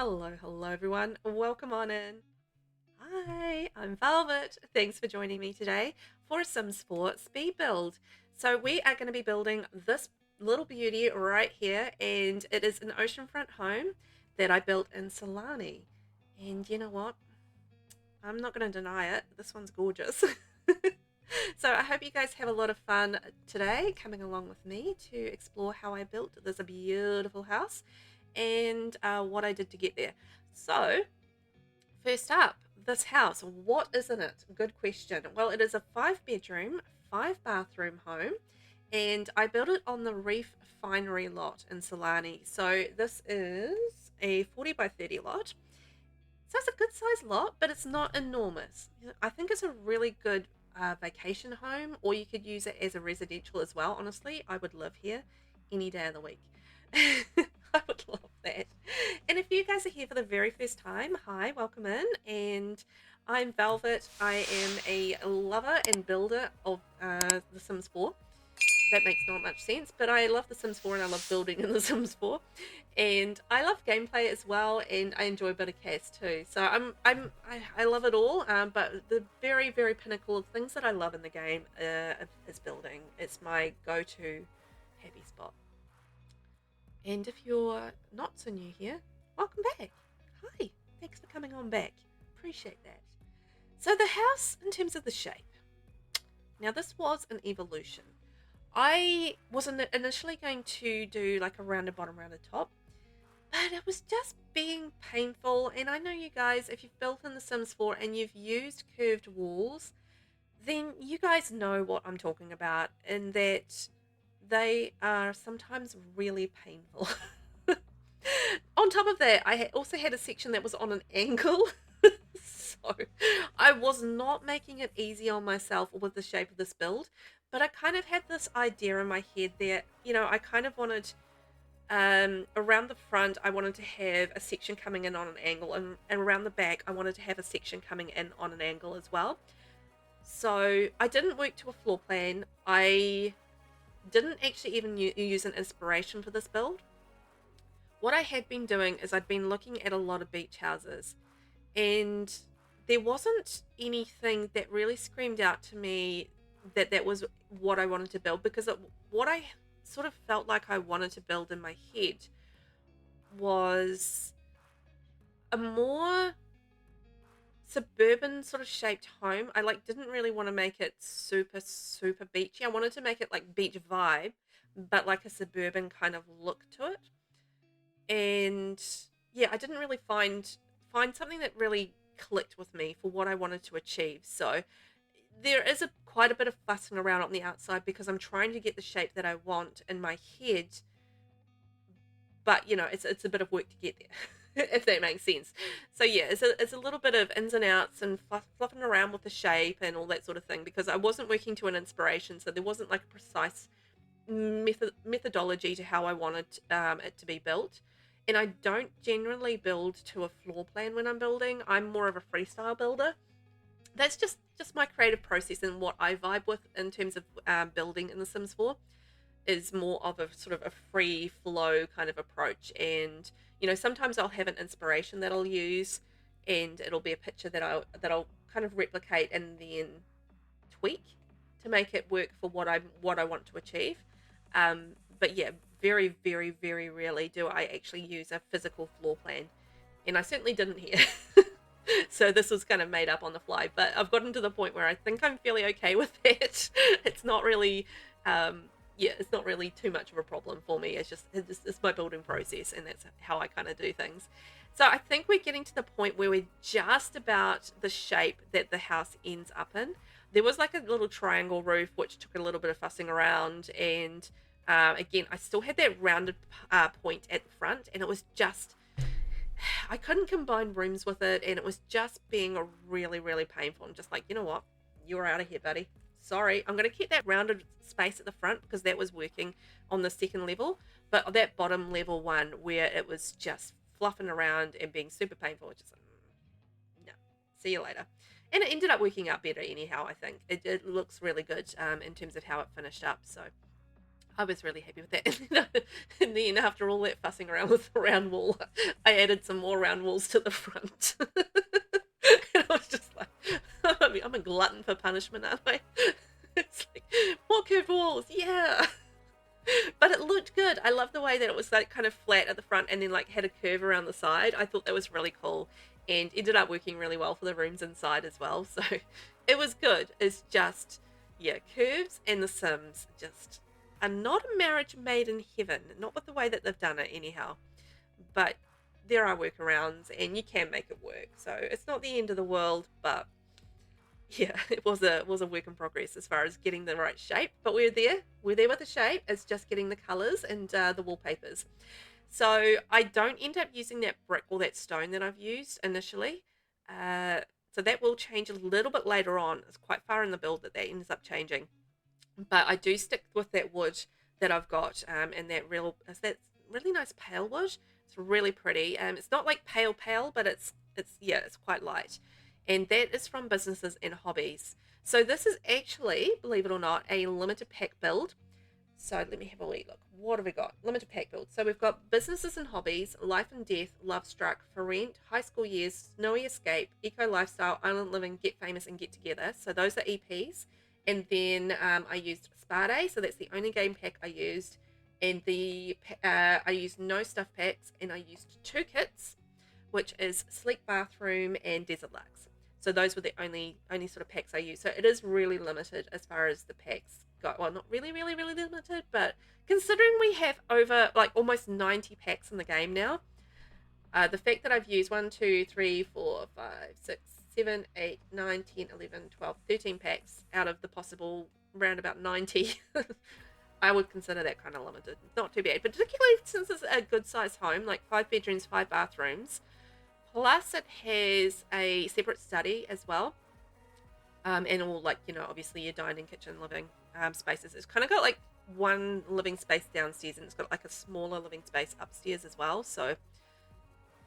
Hello everyone. Welcome on in. Hi, I'm Velvet. Thanks for joining me today for Sims 4 speed build. So we are going to be building this little beauty right here, and it is an oceanfront home that I built in Sulani. And you know what? I'm not going to deny it. This one's gorgeous. So I hope you guys have a lot of fun today coming along with me to explore how I built this beautiful house and what I did to get there. So first up, this house, what is in it? Good question. Well, it is a 5-bedroom, 5-bathroom home, and I built it on the Reef Finery lot in Sulani. So this is a 40 by 30 lot. So it's a good size lot, but it's not enormous. I think it's a really good vacation home, or you could use it as a residential as well. Honestly, I would live here any day of the week. I would love that. And if you guys are here for the very first time, hi, welcome in. And I'm Velvet. I am a lover and builder of The Sims 4. That makes not much sense, but I love The Sims 4 and I love building in The Sims 4. And I love gameplay as well, and I enjoy a bit of CAS too. So I love it all, but the very pinnacle of things that I love in the game is building. It's my go-to happy spot. And if you're not so new here, welcome back. Hi, thanks for coming on back. Appreciate that. So the house, in terms of the shape. Now this was an evolution. I wasn't initially going to do like a rounded bottom, rounded top, but it was just being painful. And I know you guys, if you've built in The Sims 4 and you've used curved walls, then you guys know what I'm talking about, in that they are sometimes really painful. On top of that, I also had a section that was on an angle. So I was not making it easy on myself with the shape of this build, but I kind of had this idea in my head that, I kind of wanted, around the front, I wanted to have a section coming in on an angle, and around the back, I wanted to have a section coming in on an angle as well. So I didn't work to a floor plan. I didn't actually even use an inspiration for this build. What I had been doing is I'd been looking at a lot of beach houses, and there wasn't anything that really screamed out to me that was what I wanted to build, because what I sort of felt like I wanted to build in my head was a more suburban sort of shaped home. I didn't really want to make it super beachy. I wanted to make it like beach vibe, but like a suburban kind of look to it. And yeah, I didn't really find something that really clicked with me for what I wanted to achieve. So there is quite a bit of fussing around on the outside, because I'm trying to get the shape that I want in my head, but it's a bit of work to get there. If that makes sense. So yeah, it's a little bit of ins and outs and fluffing around with the shape and all that sort of thing, because I wasn't working to an inspiration, so there wasn't like a precise methodology to how I wanted it to be built. And I don't generally build to a floor plan when I'm building. I'm more of a freestyle builder. That's just my creative process, and what I vibe with in terms of building in The Sims 4 is more of a sort of a free flow kind of approach. And sometimes I'll have an inspiration that I'll use, and it'll be a picture that I'll kind of replicate and then tweak to make it work for what I want to achieve. But yeah, very rarely do I actually use a physical floor plan, and I certainly didn't here. So this was kind of made up on the fly, but I've gotten to the point where I think I'm fairly okay with it. It's not really it's not really too much of a problem for me. It's my building process, and that's how I kind of do things. So I think we're getting to the point where we're just about the shape that the house ends up in. There was like a little triangle roof, which took a little bit of fussing around, and again, I still had that rounded point at the front, and it was just, I couldn't combine rooms with it, and it was just being really painful. I'm just like, you know what, you're out of here, buddy. Sorry, I'm going to keep that rounded space at the front because that was working on the second level, but that bottom level one where it was just fluffing around and being super painful, just no, see you later. And it ended up working out better anyhow. I think it looks really good in terms of how it finished up. So I was really happy with that. And then after all that fussing around with the round wall, I added some more round walls to the front. And I was just like, I mean, I'm a glutton for punishment, aren't I? It's like, more curved walls, yeah. But it looked good. I love the way that it was like kind of flat at the front and then like had a curve around the side. I thought that was really cool and ended up working really well for the rooms inside as well. So it was good. It's just, yeah, curves and the Sims just are not a marriage made in heaven. Not with the way that they've done it anyhow. But there are workarounds and you can make it work. So it's not the end of the world, but yeah, it was a work in progress as far as getting the right shape, but we're there with the shape. It's just getting the colors and the wallpapers. So I don't end up using that brick or that stone that I've used initially. uh, so that will change a little bit later on. It's quite far in the build that ends up changing, but I do stick with that wood that I've got, and that really nice pale wood. It's really pretty. It's not like pale pale, but it's yeah, it's quite light, and that is from Businesses and Hobbies. So this is actually, believe it or not, a limited pack build. So let me have a wee look. What have we got? Limited pack build. So we've got Businesses and Hobbies, Life and Death, Lovestruck, For Rent, High School Years, Snowy Escape, Eco Lifestyle, Island Living, Get Famous, and Get Together. So those are EPs. And then I used Spa Day, so that's the only game pack I used. And I used no stuff packs, and I used two kits, which is Sleek Bathroom and Desert Luxe. So those were the only sort of packs I used. So it is really limited as far as the packs go. Well, not really, really, really limited, but considering we have over like almost 90 packs in the game now, the fact that I've used 1, 2, 3, 4, 5, 6, 7, 8, 9, 10, 11, 12, 13 packs out of the possible round about 90, I would consider that kind of limited. Not too bad, but particularly since it's a good sized home, like 5 bedrooms, 5 bathrooms. Plus, it has a separate study as well, and all like obviously your dining, kitchen, living spaces. It's kind of got like one living space downstairs, and it's got like a smaller living space upstairs as well. So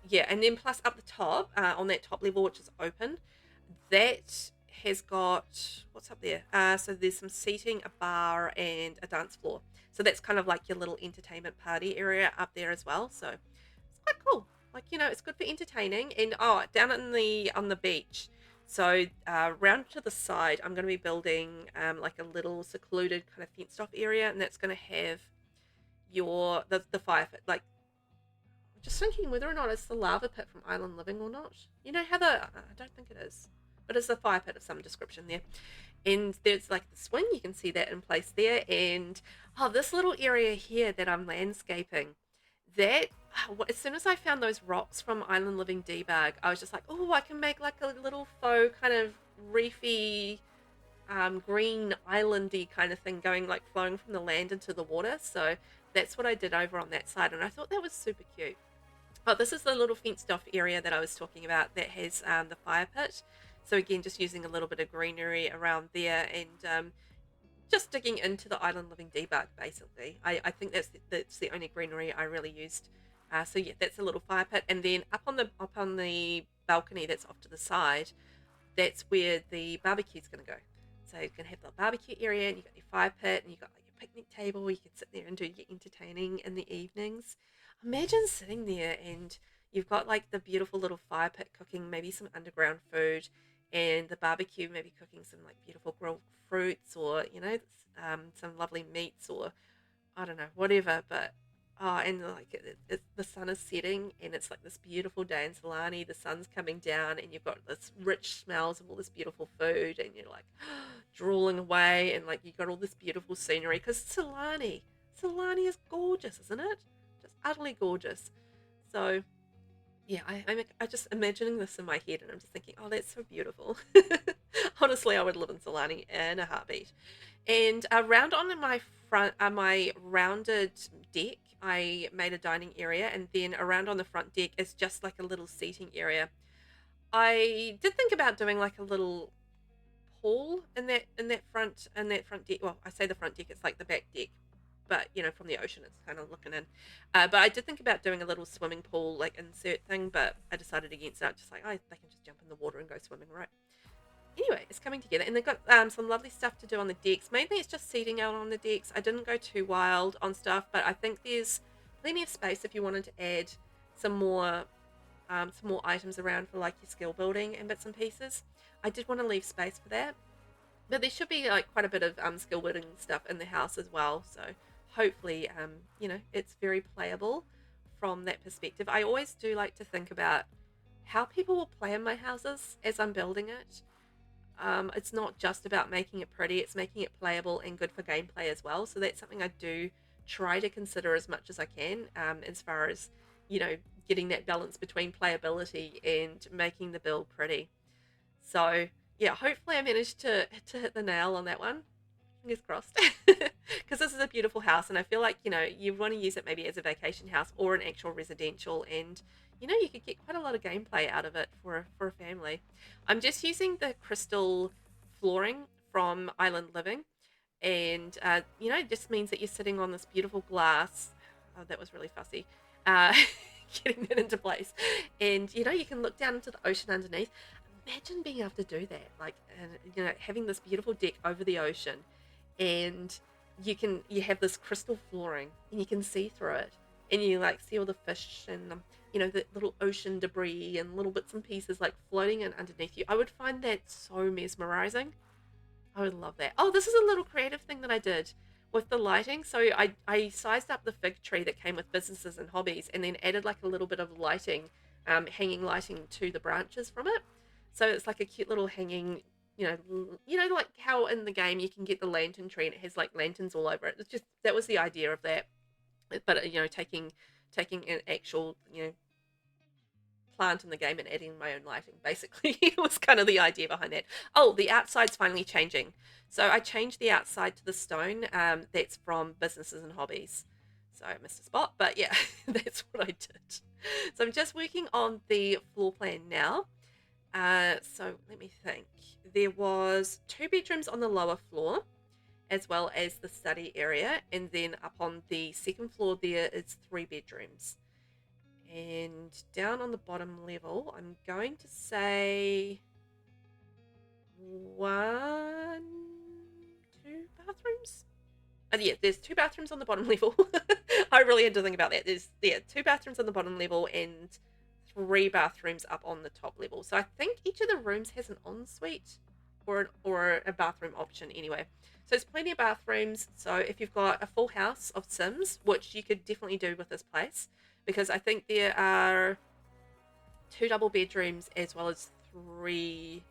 yeah, and then plus up the top, on that top level, which is open, that has got what's up there. So there's some seating, a bar, and a dance floor. So that's kind of like your little entertainment party area up there as well. So it's quite cool. Like it's good for entertaining. And oh, down in the on the beach. So round to the side, I'm going to be building like a little secluded kind of fenced off area, and that's going to have the fire pit. Like just thinking whether or not it's the lava pit from Island Living or not. You know how I don't think it is, but it's a fire pit of some description there. And there's like the swing, you can see that in place there. And oh, this little area here that I'm landscaping, that as soon as I found those rocks from Island Living Debug, I was just like, oh, I can make like a little faux kind of reefy, green islandy kind of thing going like flowing from the land into the water. So that's what I did over on that side, and I thought that was super cute. Oh, this is the little fenced off area that I was talking about that has the fire pit. So again, just using a little bit of greenery around there, and just digging into the Island Living debug, basically. I think that's the only greenery I really used. So yeah, that's a little fire pit, and then up on the balcony that's off to the side, that's where the barbecue's going to go. So you can have the barbecue area, and you got your fire pit, and you got like your picnic table. You can sit there and do your entertaining in the evenings. Imagine sitting there and you've got like the beautiful little fire pit cooking maybe some underground food, and the barbecue maybe cooking some like beautiful grilled fruits, or some lovely meats, or I don't know, whatever. But oh, and like the sun is setting, and it's like this beautiful day in Sulani. The sun's coming down, and you've got this rich smells of all this beautiful food, and you're like drooling away, and like you've got all this beautiful scenery because Sulani is gorgeous, isn't it? Just utterly gorgeous. So yeah, I just imagining this in my head, and I'm just thinking, oh, that's so beautiful. Honestly, I would live in Sulani in a heartbeat. And around on my front, my rounded deck, I made a dining area, and then around on the front deck is just like a little seating area. I did think about doing like a little pool in that front deck. Well, I say the front deck, it's like the back deck, but from the ocean it's kind of looking in. But I did think about doing a little swimming pool like insert thing, but I decided against that. Just like, oh, they can just jump in the water and go swimming, right? anyway, it's coming together, and they've got some lovely stuff to do on the decks. Mainly it's just seating out on the decks. I didn't go too wild on stuff, but I think there's plenty of space if you wanted to add some more items around for like your skill building and bits and pieces. I did want to leave space for that, but there should be like quite a bit of skill building stuff in the house as well. So hopefully, it's very playable from that perspective. I always do like to think about how people will play in my houses as I'm building it. It's not just about making it pretty, it's making it playable and good for gameplay as well. So that's something I do try to consider as much as I can, as far as, getting that balance between playability and making the build pretty. So yeah, hopefully I managed to hit the nail on that one. Fingers crossed. Because this is a beautiful house, and I feel like, you want to use it maybe as a vacation house or an actual residential, and you could get quite a lot of gameplay out of it for a family. I'm just using the crystal flooring from Island Living, and it just means that you're sitting on this beautiful glass. Oh, that was really fussy. Uh, getting that into place, and you can look down into the ocean underneath. Imagine being able to do that, like, having this beautiful deck over the ocean, and you have this crystal flooring, and you can see through it, and you like see all the fish and the little ocean debris and little bits and pieces like floating in underneath you. I would find that so mesmerizing. I would love that. Oh, this is a little creative thing that I did with the lighting. So I sized up the fig tree that came with businesses and hobbies, and then added like a little bit of lighting, hanging lighting to the branches from it. So it's like a cute little hanging, like how in the game you can get the lantern tree and it has like lanterns all over it. It's just, that was the idea of that. But taking an actual, plant in the game and adding my own lighting, basically. It was kind of the idea behind that. Oh, the outside's finally changing. So I changed the outside to the stone, that's from Businesses and Hobbies. So I missed a spot, but yeah, that's what I did. So I'm just working on the floor plan now. So let me think. There was 2 bedrooms on the lower floor, as well as the study area, and then up on the second floor there is 3 bedrooms. And down on the bottom level, I'm going to say 1, 2 bathrooms. And yeah, there's 2 bathrooms on the bottom level. I really had to think about that. There's 2 bathrooms on the bottom level and 3 bathrooms up on the top level. So I think each of the rooms has an ensuite or a bathroom option anyway. So there's plenty of bathrooms. So if you've got a full house of Sims, which you could definitely do with this place, because I think there are 2 double bedrooms as well as 3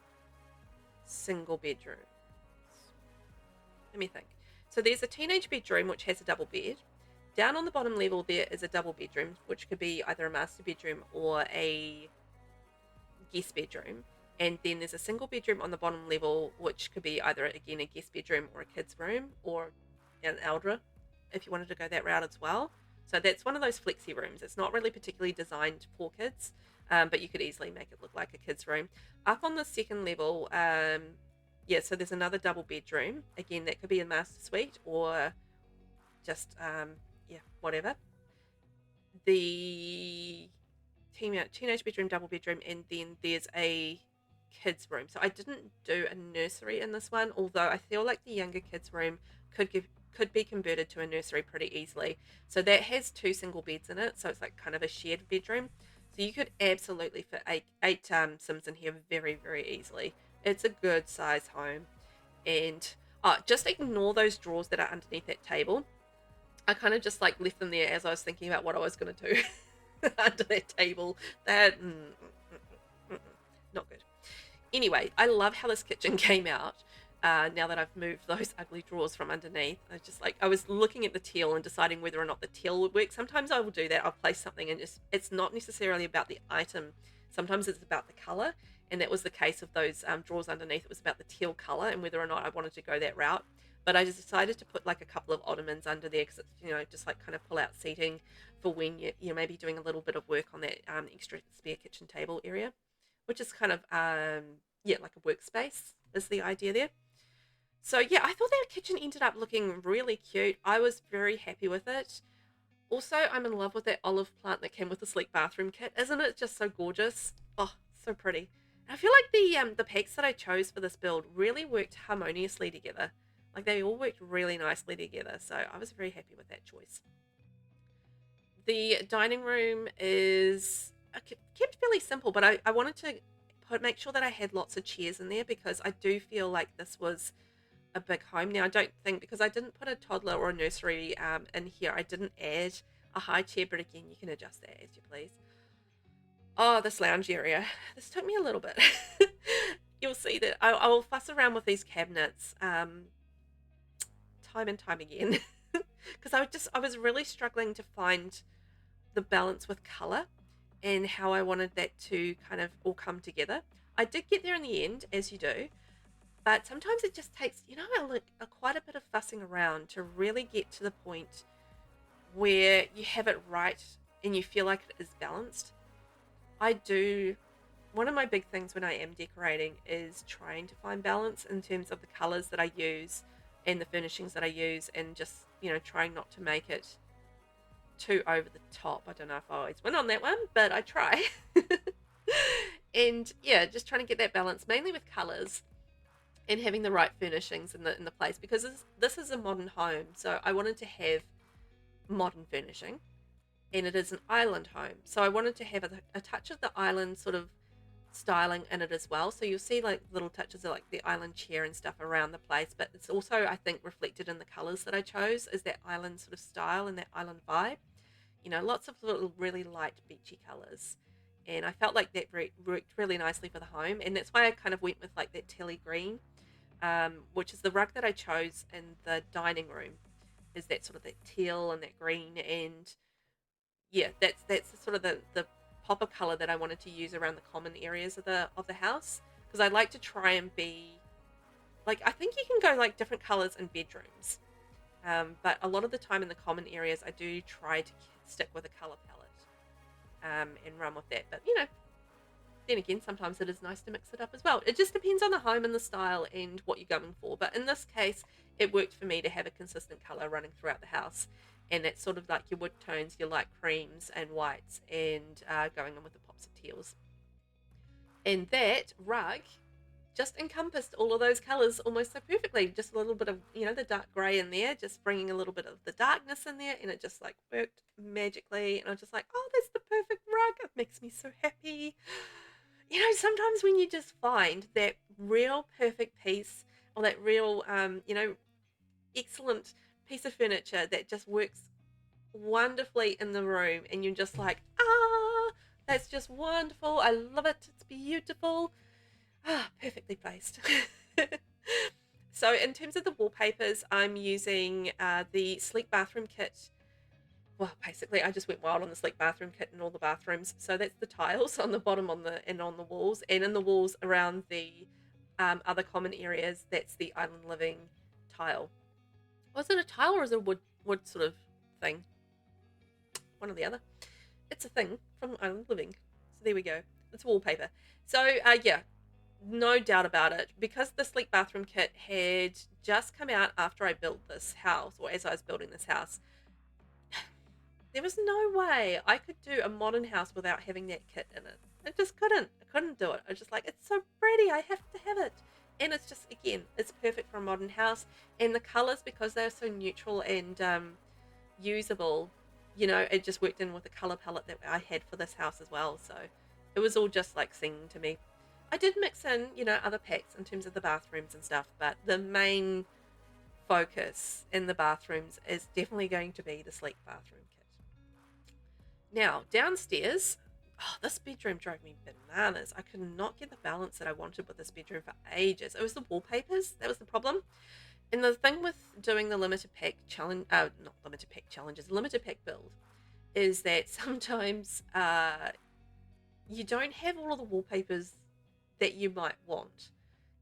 single bedrooms. Let me think. So there's a teenage bedroom which has a double bed. Down on the bottom level there is a double bedroom, which could be either a master bedroom or a guest bedroom. And then there's a single bedroom on the bottom level, which could be either, again, a guest bedroom or a kid's room or an elder, if you wanted to go that route as well. So that's one of those flexi rooms. It's not really particularly designed for kids, but you could easily make it look like a kid's room. Up on the second level, so there's another double bedroom. Again, that could be a master suite or just, whatever. The teenage bedroom, double bedroom, and then there's a kids room. So I didn't do a nursery in this one, although I feel like the younger kids room could be converted to a nursery pretty easily. So that has 2 single beds in it, so it's like kind of a shared bedroom. So you could absolutely fit eight Sims in here very, very easily. It's a good size home. And just ignore those drawers that are underneath that table. I kind of just like left them there as I was thinking about what I was going to do under that table. That not good. Anyway, I love how this kitchen came out. Now that I've moved those ugly drawers from underneath, I was looking at the teal and deciding whether or not the teal would work. Sometimes I will do that. I'll place something and it's not necessarily about the item. Sometimes it's about the color. And that was the case of those drawers underneath. It was about the teal color and whether or not I wanted to go that route. But I just decided to put like a couple of ottomans under there because it's, just like kind of pull out seating for when you're maybe doing a little bit of work on that extra spare kitchen table area, which is kind of, like a workspace is the idea there. So yeah, I thought that kitchen ended up looking really cute. I was very happy with it. Also, I'm in love with that olive plant that came with the sleek bathroom kit. Isn't it just so gorgeous? Oh, so pretty. I feel like the packs that I chose for this build really worked harmoniously together. Like they all worked really nicely together, so I was very happy with that choice. The dining room is kept fairly simple, but I wanted to make sure that I had lots of chairs in there because I do feel like this was a big home. Now, I don't think, because I didn't put a toddler or a nursery in here, I didn't add a high chair, but again, you can adjust that as you please. Oh, this lounge area. This took me a little bit. You'll see that I will fuss around with these cabinets time and time again because I was really struggling to find the balance with color and how I wanted that to kind of all come together. I did get there in the end, as you do, but sometimes it just takes, quite a bit of fussing around to really get to the point where you have it right and you feel like it is balanced. One of my big things when I am decorating is trying to find balance in terms of the colors that I use and the furnishings that I use, and just, trying not to make it too over the top. I don't know if I always win on that one, but I try. And yeah, just trying to get that balance mainly with colors and having the right furnishings in the place, because this is a modern home, so I wanted to have modern furnishing, and it is an island home, so I wanted to have a touch of the island sort of styling in it as well. So you'll see like little touches of like the island chair and stuff around the place, but it's also, I think, reflected in the colors that I chose, is that island sort of style and that island vibe. Lots of little really light beachy colors, and I felt like that worked really nicely for the home, and that's why I kind of went with like that telly green, which is the rug that I chose in the dining room, is that sort of that teal and that green, and yeah, that's sort of the pop of color that I wanted to use around the common areas of the house, because I like to try and be like, I think you can go like different colors in bedrooms, but a lot of the time in the common areas I do try to stick with a color palette, and run with that. But then again, sometimes it is nice to mix it up as well. It just depends on the home and the style and what you're going for. But in this case, it worked for me to have a consistent color running throughout the house. And that's sort of like your wood tones, your light creams and whites, and going in with the pops of teals. And that rug just encompassed all of those colors almost so perfectly. Just a little bit of, the dark gray in there, just bringing a little bit of the darkness in there, and it just like worked magically. And I was just like, oh, that's the perfect rug. It makes me so happy. Sometimes when you just find that real perfect piece, or that real, excellent piece of furniture that just works wonderfully in the room, and you're just like, that's just wonderful. I love it. It's beautiful. Perfectly placed. So in terms of the wallpapers, I'm using the Sleek Bathroom Kit. Well, basically, I just went wild on the Sleek Bathroom Kit in all the bathrooms. So that's the tiles on the bottom on the walls, and in the walls around the other common areas, that's the Island Living tile. Was it a tile or is it a wood sort of thing? One or the other. It's a thing from Island Living. So there we go. It's wallpaper. So yeah, no doubt about it. Because the Sleek Bathroom Kit had just come out after I built this house, or as I was building this house, there was no way I could do a modern house without having that kit in it. I just couldn't. I couldn't do it. I was just like, it's so pretty. I have to have it. And it's just, again, it's perfect for a modern house. And the colors, because they're so neutral and usable, it just worked in with the color palette that I had for this house as well. So it was all just like singing to me. I did mix in, other packs in terms of the bathrooms and stuff, but the main focus in the bathrooms is definitely going to be the Sleek Bathroom Kit. Now, downstairs, this bedroom drove me bananas. I could not get the balance that I wanted with this bedroom for ages. It was the wallpapers. That was the problem. And the thing with doing the limited pack challenge, not limited pack challenges, limited pack build, is that sometimes you don't have all of the wallpapers that you might want.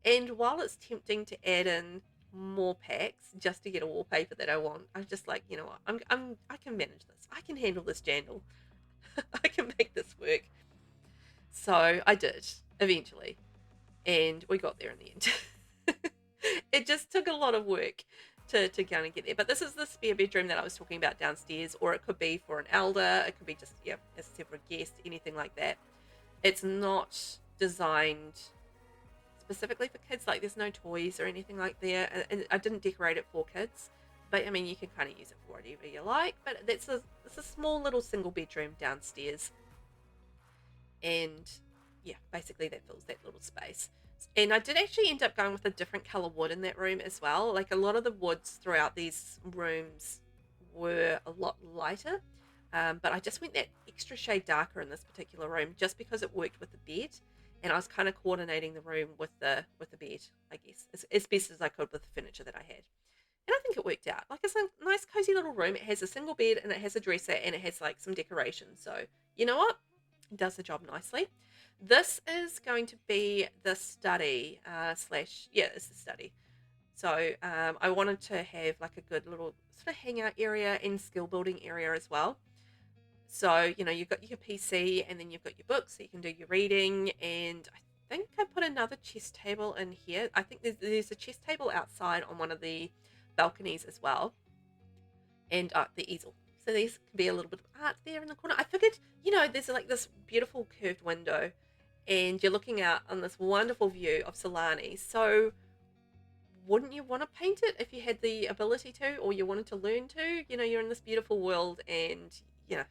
And while it's tempting to add in more packs just to get a wallpaper that I want, I'm just like, what, I can manage this. I can handle this jandle. I can make this work. So I did eventually, and we got there in the end. It just took a lot of work to kind of get there. But this is the spare bedroom that I was talking about downstairs, or it could be for an elder. It could be just, as I said, for a guest, anything like that. It's not designed specifically for kids. Like there's no toys or anything like there, and I didn't decorate it for kids, but I mean you can kind of use it for whatever you like. But it's a small little single bedroom downstairs, and yeah, basically that fills that little space. And I did actually end up going with a different color wood in that room as well. Like a lot of the woods throughout these rooms were a lot lighter, but I just went that extra shade darker in this particular room just because it worked with the bed, and I was kind of coordinating the room with the bed, I guess, as best as I could with the furniture that I had. And I think it worked out. Like it's a nice cozy little room. It has a single bed and it has a dresser and it has like some decorations. So you know what? It does the job nicely. This is going to be the study slash, yeah, it's the study. So I wanted to have like a good little sort of hangout area and skill building area as well. So, you know, you've got your PC and then you've got your books so you can do your reading. And I think I put another chess table in here. I think there's a chess table outside on one of the balconies as well. And the easel. So these can be a little bit of art there in the corner. I figured, you know, there's like this beautiful curved window and you're looking out on this wonderful view of Sulani. So wouldn't you want to paint it if you had the ability to, or you wanted to learn to? You know, you're in this beautiful world and, you know,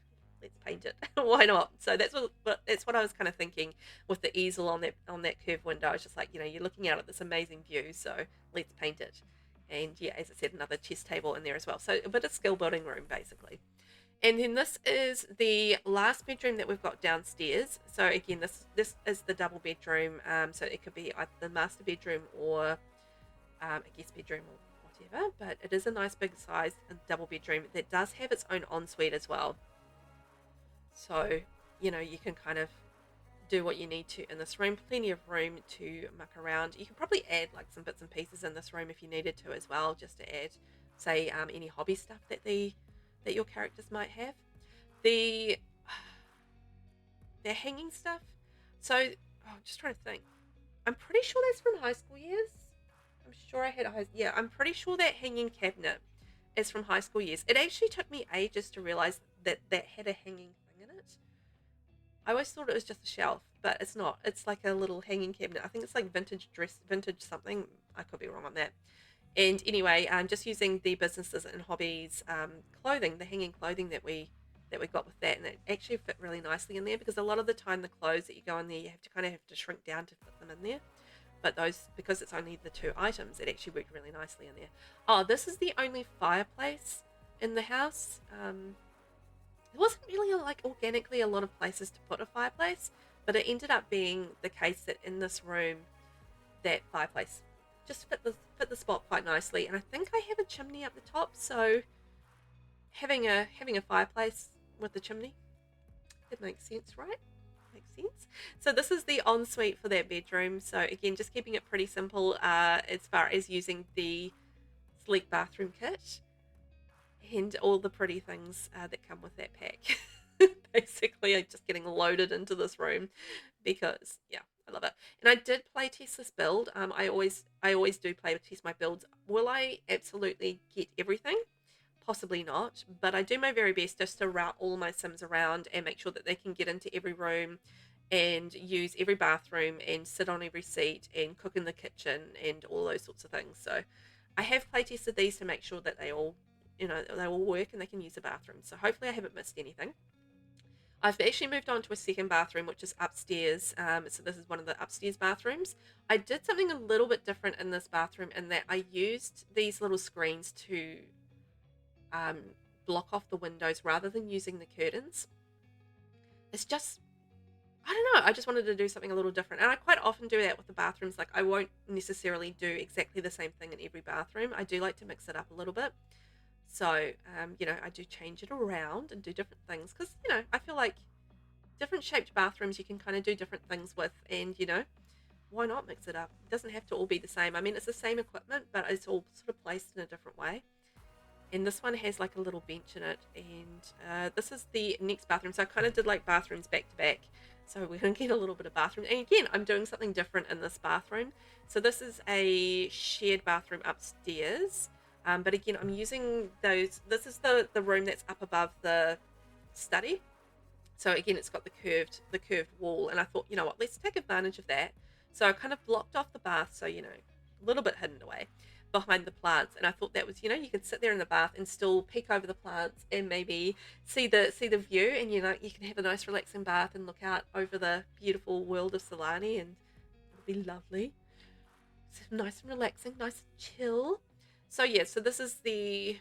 let's paint it. Why not? So that's what I was kind of thinking with the easel on that curved window. I was just like, you know, you're looking out at this amazing view, so let's paint it. And yeah, as I said, another chess table in there as well. So a bit of skill building room basically. And then this is the last bedroom that we've got downstairs. So again, this is the double bedroom. So it could be either the master bedroom or a guest bedroom or whatever. But it is a nice big size double bedroom that does have its own ensuite as well. So, you know, you can kind of do what you need to in this room. Plenty of room to muck around. You can probably add like some bits and pieces in this room if you needed to as well, just to add, say, any hobby stuff that your characters might have. The hanging stuff. So, just trying to think. I'm pretty sure that's from high school years. I'm sure I had yeah, I'm pretty sure that hanging cabinet is from high school years. It actually took me ages to realize that had a hanging thing in it. I always thought it was just a shelf, but it's not. It's like a little hanging cabinet. I think it's like vintage something. I could be wrong on that. And anyway, I'm just using the businesses and hobbies clothing, the hanging clothing that we got with that, and it actually fit really nicely in there because a lot of the time the clothes that you go in there, you have to shrink down to fit them in there. But those, because it's only the two items, it actually worked really nicely in there. Oh, this is the only fireplace in the house. There wasn't really like organically a lot of places to put a fireplace, but it ended up being the case that in this room, that fireplace just fit the spot quite nicely. And I think I have a chimney up the top, so having a fireplace with the chimney, it makes sense, right? Makes sense. So this is the ensuite for that bedroom. So again, just keeping it pretty simple as far as using the sleek bathroom kit and all the pretty things that come with that pack. Basically, I'm just getting loaded into this room because, yeah, I love it. And I did play test this build. I always do play test my builds. Will I absolutely get everything? Possibly not, but I do my very best just to route all my Sims around and make sure that they can get into every room and use every bathroom and sit on every seat and cook in the kitchen and all those sorts of things. So I have play tested these to make sure that they all, you know, they all work and they can use the bathroom. So hopefully I haven't missed anything. I've actually moved on to a second bathroom, which is upstairs. So this is one of the upstairs bathrooms. I did something a little bit different in this bathroom in that I used these little screens to block off the windows rather than using the curtains. It's just, I don't know, I just wanted to do something a little different. And I quite often do that with the bathrooms. Like I won't necessarily do exactly the same thing in every bathroom. I do like to mix it up a little bit. So, you know, I do change it around and do different things because, you know, I feel like different shaped bathrooms you can kind of do different things with, and, you know, why not mix it up? It doesn't have to all be the same. I mean, it's the same equipment, but it's all sort of placed in a different way. And this one has like a little bench in it, and this is the next bathroom. So I kind of did like bathrooms back to back. So we're going to get a little bit of bathroom. And again, I'm doing something different in this bathroom. So this is a shared bathroom upstairs. But again, I'm using those. This is the room that's up above the study. So again, it's got the curved wall, and I thought, you know what, let's take advantage of that. So I kind of blocked off the bath, so you know, a little bit hidden away behind the plants, and I thought that was, you know, you could sit there in the bath and still peek over the plants and maybe see the view, and you know, you can have a nice relaxing bath and look out over the beautiful world of Sulani, and it'll be lovely. So nice and relaxing, nice and chill. So yeah, so this is I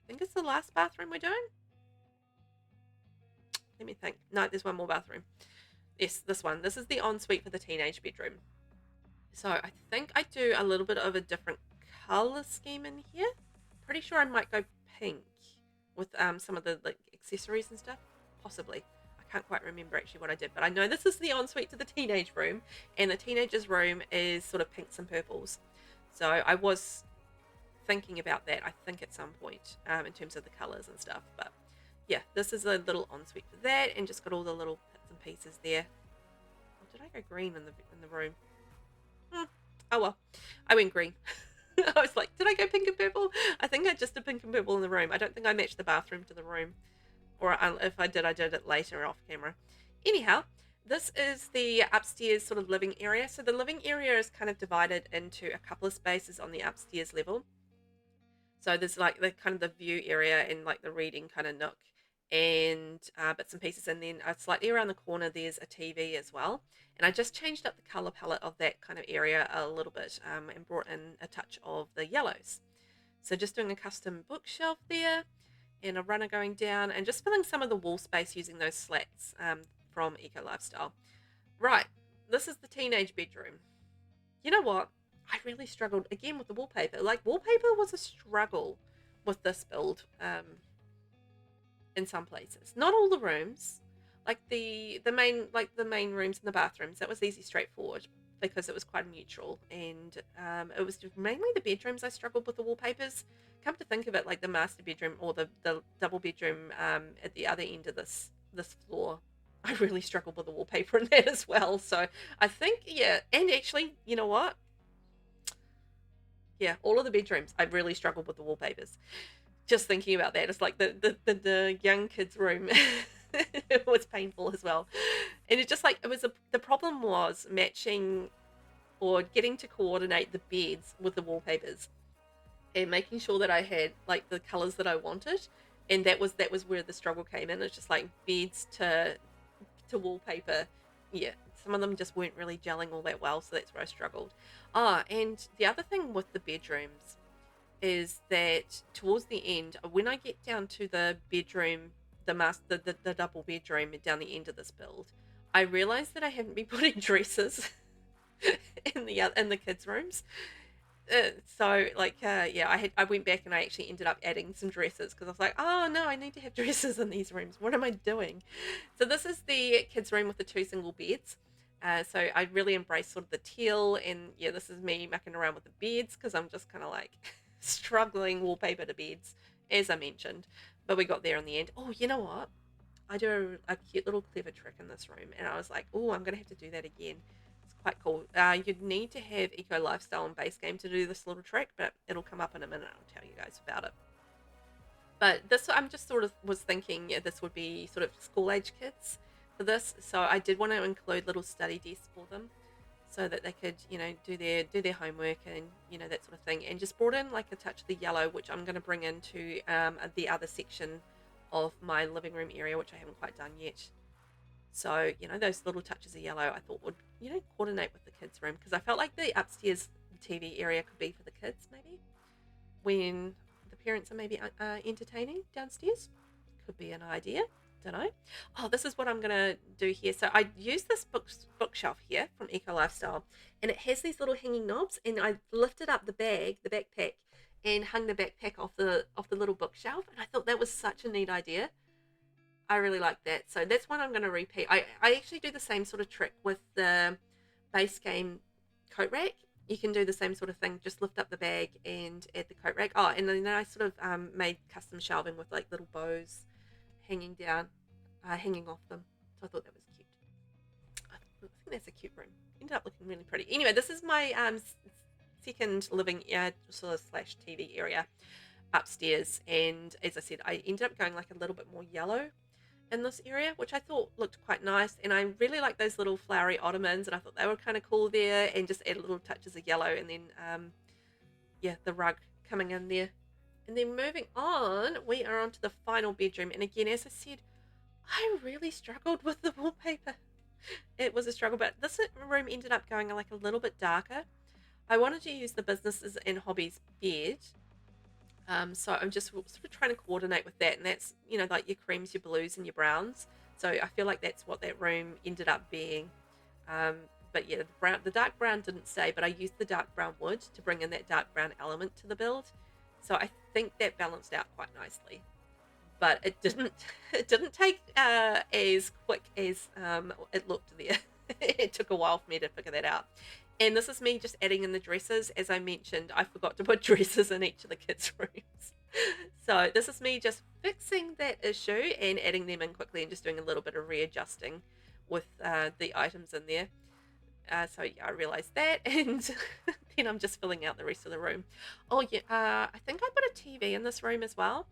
think it's the last bathroom we're doing. Let me think. No, there's one more bathroom. Yes, this one. This is the ensuite for the teenage bedroom. So I think I do a little bit of a different color scheme in here. Pretty sure I might go pink with some of the like accessories and stuff. Possibly. I can't quite remember actually what I did, but I know this is the ensuite to the teenage room, and the teenager's room is sort of pinks and purples. So I was thinking about that, I think, at some point, in terms of the colors and stuff. But yeah, this is a little ensuite for that, and just got all the little bits and pieces there. Oh, did I go green in the room? Oh well, I went green. I was like, did I go pink and purple? I think I just did pink and purple in the room. I don't think I matched the bathroom to the room, or if I did it later off camera. Anyhow, this is the upstairs sort of living area. So the living area is kind of divided into a couple of spaces on the upstairs level. So there's like the kind of the view area and like the reading kind of nook and bits and pieces. And then slightly around the corner, there's a TV as well. And I just changed up the color palette of that kind of area a little bit, and brought in a touch of the yellows. So just doing a custom bookshelf there and a runner going down, and just filling some of the wall space using those slats from Eco Lifestyle. Right, this is the teenage bedroom. You know what? I really struggled again with the wallpaper. Like, wallpaper was a struggle with this build, in some places. Not all the rooms. Like the main rooms and the bathrooms, that was easy, straightforward, because it was quite neutral, and it was mainly the bedrooms I struggled with the wallpapers. Come to think of it, like the master bedroom or the double bedroom at the other end of this floor, I really struggled with the wallpaper in that as well. So I think, yeah, and actually, you know what? Yeah, all of the bedrooms, I really struggled with the wallpapers. Just thinking about that, it's like the young kids' room. It was painful as well, and it just like the problem was matching or getting to coordinate the beds with the wallpapers and making sure that I had like the colors that I wanted, and that was where the struggle came in. It's just like beds to wallpaper. Yeah, some of them just weren't really gelling all that well, so that's where I struggled. Ah, and the other thing with the bedrooms is that towards the end, when I get down to the bedroom, the double bedroom down the end of this build, I realized that I haven't been putting dresses in the kids' rooms. So like yeah, I went back and I actually ended up adding some dresses because I was like, oh no, I need to have dresses in these rooms. What am I doing? So this is the kids' room with the two single beds. So I really embraced sort of the teal, and yeah, this is me mucking around with the beds because I'm just kind of like struggling wallpaper to beds, as I mentioned. But we got there in the end. Oh, you know what? I do a cute little clever trick in this room, and I was like, oh, I'm gonna have to do that again. It's quite cool. You'd need to have Eco Lifestyle and base game to do this little trick, but it'll come up in a minute. I'll tell you guys about it. But this, I'm just sort of was thinking, yeah, this would be sort of school age kids for this, so I did want to include little study desks for them, so that they could, you know, do their homework and you know that sort of thing. And just brought in like a touch of the yellow, which I'm going to bring into the other section of my living room area, which I haven't quite done yet. So you know those little touches of yellow I thought would, you know, coordinate with the kids' room, because I felt like the upstairs TV area could be for the kids maybe when the parents are maybe entertaining downstairs. Could be an idea. Don't know. Oh, this is what I'm gonna do here. So I use this bookshelf here from Eco Lifestyle, and it has these little hanging knobs. And I lifted up the backpack, and hung the backpack off the little bookshelf. And I thought that was such a neat idea. I really like that. So that's one I'm gonna repeat. I actually do the same sort of trick with the base game coat rack. You can do the same sort of thing. Just lift up the bag and add the coat rack. Oh, and then I sort of made custom shelving with like little bows hanging down, hanging off them. So I thought that was cute. I think that's a cute room. Ended up looking really pretty. Anyway, this is my second living sort of slash TV area upstairs. And as I said, I ended up going like a little bit more yellow in this area, which I thought looked quite nice. And I really like those little flowery ottomans, and I thought they were kind of cool there, and just add little touches of yellow, and then yeah, the rug coming in there. And then moving on, we are onto the final bedroom. And again, as I said, I really struggled with the wallpaper. It was a struggle, but this room ended up going like a little bit darker. I wanted to use the businesses and hobbies bed. So I'm just sort of trying to coordinate with that, and that's, you know, like your creams, your blues, and your browns. So I feel like that's what that room ended up being. Um, but yeah, the dark brown didn't stay, but I used the dark brown wood to bring in that dark brown element to the build. So I think that balanced out quite nicely. But it didn't it didn't take as quick as it looked there. It took a while for me to figure that out. And this is me just adding in the dresses. As I mentioned, I forgot to put dresses in each of the kids' rooms. So this is me just fixing that issue and adding them in quickly and just doing a little bit of readjusting with the items in there. So yeah, I realized that, and then I'm just filling out the rest of the room. Oh yeah, I think I put a TV in this room as well.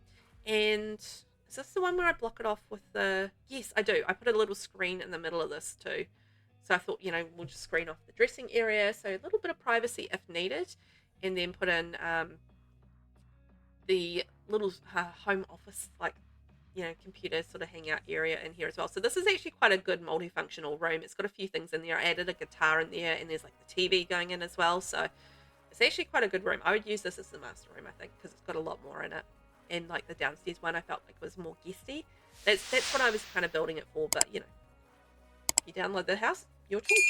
And is this the one where I block it off with the... Yes, I do. I put a little screen in the middle of this too. So I thought, you know, we'll just screen off the dressing area, so a little bit of privacy if needed, and then put in the little home office, like, you know, computer sort of hangout area in here as well. So this is actually quite a good multifunctional room. It's got a few things in there. I added a guitar in there, and there's like the TV going in as well. So it's actually quite a good room. I would use this as the master room, I think, because it's got a lot more in it. And like the downstairs one, I felt like was more guesty. That's what I was kind of building it for. But you know, if you download the house, your choice.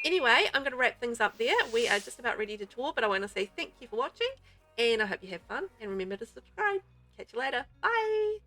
Anyway, I'm going to wrap things up there. We are just about ready to tour, but I want to say thank you for watching, and I hope you have fun. And remember to subscribe. Catch you later. Bye.